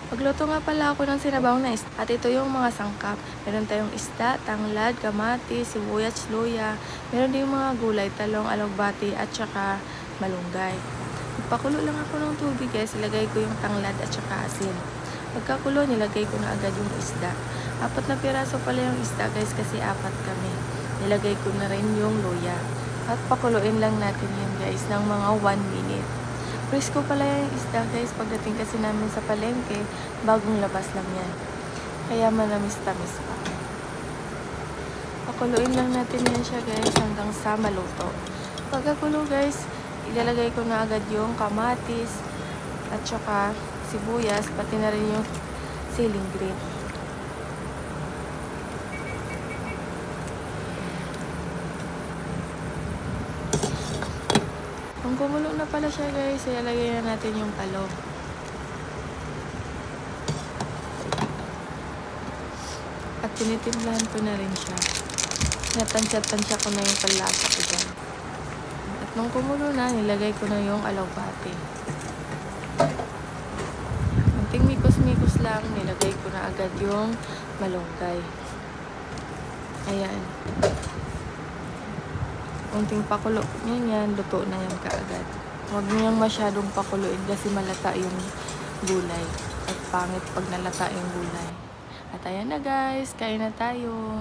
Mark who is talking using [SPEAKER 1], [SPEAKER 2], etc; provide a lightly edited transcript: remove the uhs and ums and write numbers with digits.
[SPEAKER 1] Magluto nga pala ako ng sinabaw na isda. At ito yung mga sangkap. Meron tayong isda, tanglad, kamatis, sibuyas, luya. Meron din yung mga gulay, talong, alagbati, at saka malunggay. Magpakulo lang ako ng tubig guys. Ilagay ko yung tanglad at saka asin. Pagkakulo, nilagay ko na agad yung isda. 4 na piraso pala yung isda guys kasi 4 kami. Nilagay ko na rin yung luya. At pakuluin lang natin yan guys ng mga 1 minute. Presko pala yung isda guys, pagdating kasi namin sa palengke, bagong labas lang yan. Kaya manamis-tamis pa. Pakuluin lang natin yan siya guys hanggang sa maluto. Pagkakulo guys, ilalagay ko na agad yung kamatis at saka sibuyas, pati na rin yung siling green. Kung kumulo na pala siya guys, ilalagay na natin yung talong. At tinitimplahan ko na rin siya. Natansya-tansya ko na yung palasa ko dyan. At nung kumulo na, nilagay ko na yung alagbati. Kunting mikos-mikos lang, nilagay ko na agad yung malunggay. Ayan. Kunting pakulo yan, luto na yan kaagad. Huwag niyang masyadong pakuluin kasi malata yung gulay. At pangit pag nalata yung gulay. At ayan na guys, kain na tayo.